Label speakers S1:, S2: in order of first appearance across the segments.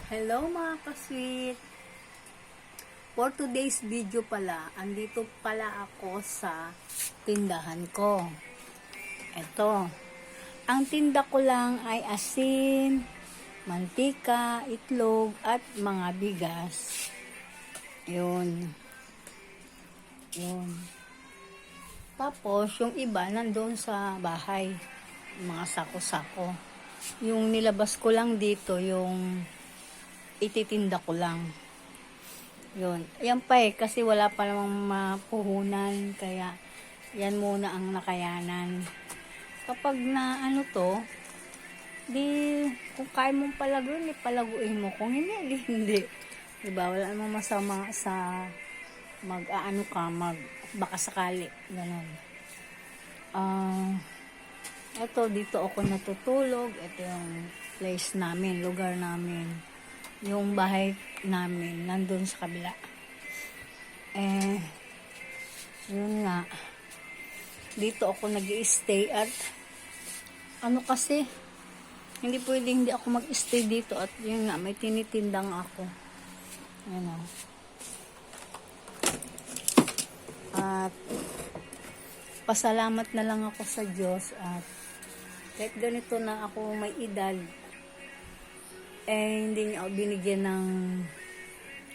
S1: Hello mga ka-sweet! For today's video pala, andito pala ako sa tindahan ko. Ito. Ang tinda ko lang ay asin, mantika, itlog, at mga bigas. Yun. Yun. Tapos, yung iba nandun sa bahay. Mga sako-sako. Yung nilabas ko lang dito, yung ititinda ko lang. Yun. Ayan pa kasi wala pa namang mapuhunan. Kaya, yan muna ang nakayanan. Kapag na ano to, di, kung kaya mong palaguin, palaguin mo. Kung hindi, di hindi. Diba? Wala namang masama sa mag-aano ka, baka sakali. Ganon. Ito, dito ako natutulog. Ito yung place namin, lugar namin. Yung bahay namin nandun sa kabila. Yun nga, dito ako nag-i-stay at ano kasi hindi pwedeng hindi ako mag-stay dito at yun nga, may tinitindang ako. Yun o. At pasalamat na lang ako sa Diyos at kahit ganito na ako may edad, hindi niya ako binigyan ng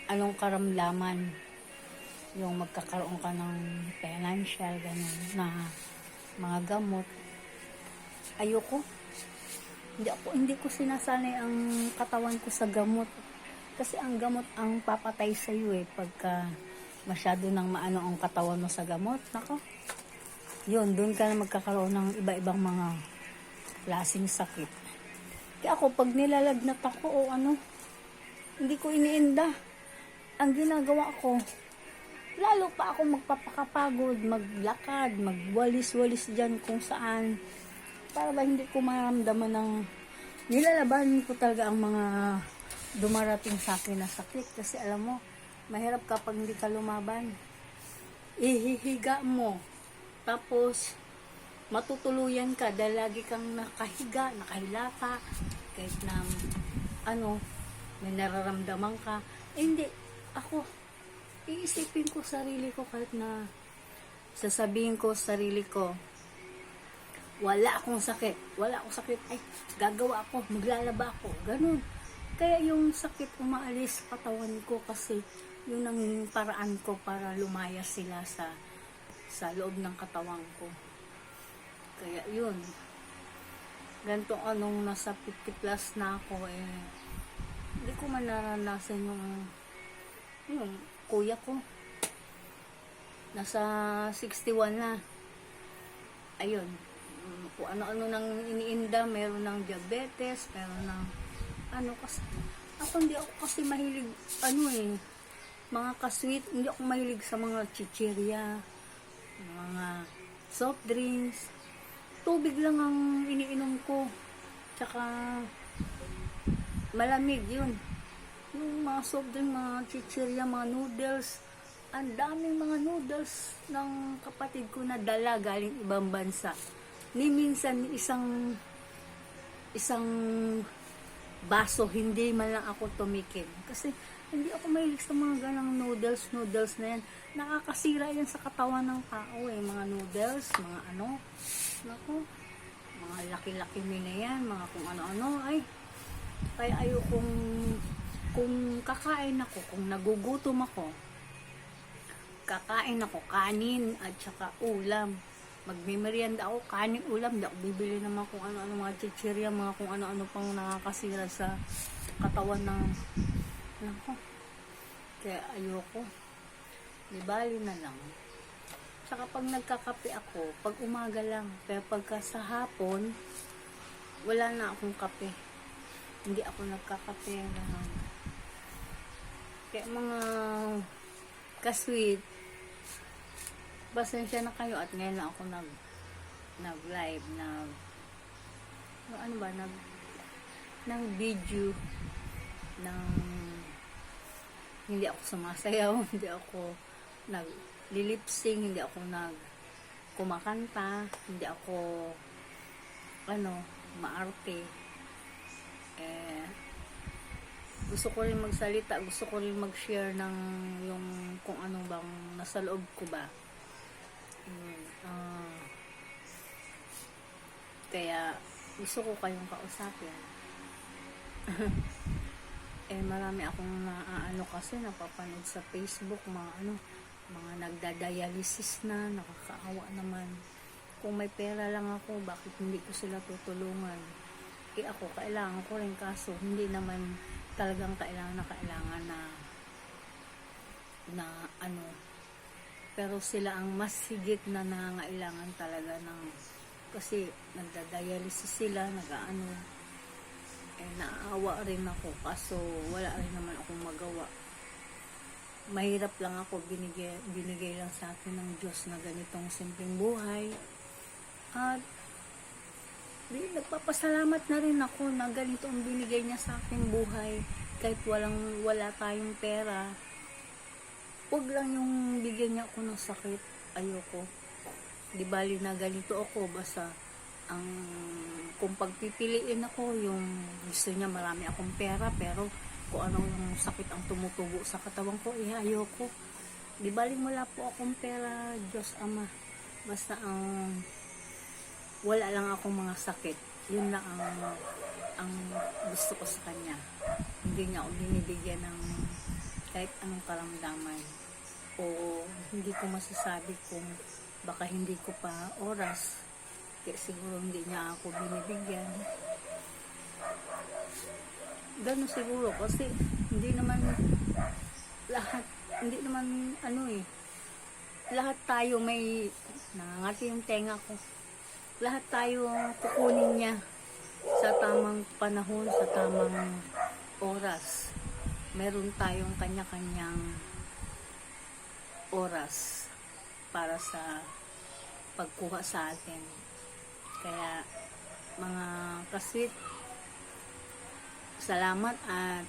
S1: anong karamdaman, yung magkakaroon ka ng financial ganun na mga gamot. Ayoko, hindi ko sinasanay ang katawan ko sa gamot kasi ang gamot ang papatay sa iyo pagka masyado nang maano ang katawan mo sa gamot. Nako, yun, doon ka na magkakaroon ng iba-ibang mga klaseng sakit. Kaya ako, pag nilalagnat ako o ano, hindi ko iniinda. Ang ginagawa ko, lalo pa ako magpapakapagod, maglakad, magwalis-walis dyan kung saan. Para ba hindi ko maramdaman ng nilalaban ko talaga ang mga dumarating sa akin na sakit. Kasi alam mo, mahirap kapag hindi ka lumaban. Ihihiga mo. Tapos, matutuluyan ka dahil lagi kang nakahiga, nakahilata, kahit na ano, may nararamdaman ka. Hindi, ako, iisipin ko sarili ko kahit na sasabihin ko sarili ko, wala akong sakit, ay, gagawa ako, maglalaba ako, ganun. Kaya yung sakit umaalis sa katawan ko kasi yun ang paraan ko para lumaya sila sa loob ng katawan ko. Kaya yun, ganito anong nasa 50 plus na ako hindi ko man naranasan yung kuya ko nasa 61 na. Ayun, kung ano-ano nang iniinda, meron ng diabetes, meron ng ano, kasi ako hindi ako kasi mahilig mga ka-sweet, hindi ako mahilig sa mga chichirya, mga soft drinks. Tubig lang ang iniinom ko. Tsaka malamig yun. Yung mga soft drink, mga chichirya, mga noodles. Ang daming mga noodles ng kapatid ko na dala galing ibang bansa. Ni minsan isang baso, hindi man lang ako tumikim. Kasi hindi ako mahilig sa mga ganang noodles na yan. Nakakasira yan sa katawan ng tao mga noodles, mga ano. Naku, mga laki-laki na yan, mga kung ano-ano, kaya ayokong, kung kakain ako, kung nagugutom ako, kakain ako, kanin, at saka ulam. Magmimerienda ako, kanin, ulam, di ako bibili naman kung ano-ano, mga chichirya, mga kung ano-ano pang nakakasira sa katawan ng, naku, kaya ayoko, di bali na lang. Saka pag nagkakape ako, pag umaga lang. Pero pagka sa hapon, wala na akong kape. Hindi ako nagkakape. Kaya mga ka-sweet, pasensya na kayo at ngayon na ako nag-live, ng video, hindi ako sumasayaw, hindi ako lilipsing, hindi ako kumakanta, hindi ako maarte. gusto ko rin magsalita, gusto ko rin mag-share ng yung kung ano bang nasa loob ko ba. Yun, kaya gusto ko kayong kausapin. Marami akong naaano kasi napapanood sa Facebook, mga nagdadialysis na, nakakaawa naman. Kung may pera lang ako, bakit hindi ko sila tutulungan? Ako, kailangan ko rin, kaso hindi naman talagang kailangan na ano. Pero sila ang mas higit na nangangailangan talaga kasi nagdadialysis sila, naaawa rin ako, kaso wala rin naman akong magawa. Mahirap lang ako, binigay lang sa akin ng Diyos na ganitong simpleng buhay. At nagpapasalamat na rin ako na ganito ang binigay niya sa aking buhay. Kahit wala tayong pera, huwag lang yung bigyan niya ako ng sakit. Ayoko. Di bali na ganito ako, basta kung pagpipiliin ako, yung gusto niya marami akong pera, pero kung anong sakit ang tumutubo sa katawan ko, ayoko. Di bali wala po akong pera, Diyos Ama. Basta wala lang akong mga sakit. Yun lang ang gusto ko sa Kanya. Hindi niya ako binibigyan ng kahit anong karamdaman. O hindi ko masasabi kung baka hindi ko pa oras. Kaya siguro hindi niya ako binibigyan. Ganun siguro kasi hindi naman lahat tayo may nangangati yung tenga ko. Lahat tayo kukunin niya sa tamang panahon, sa tamang oras. Meron tayong kanya-kanyang oras para sa pagkuha sa atin. Kaya mga kasweet, salamat at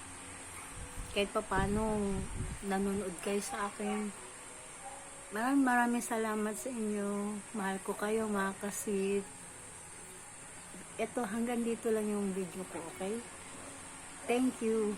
S1: kahit paano nanonood kayo sa akin. Maraming salamat sa inyo. Mahal ko kayo mga kasweet. Ito, hanggang dito lang yung video ko, okay? Thank you.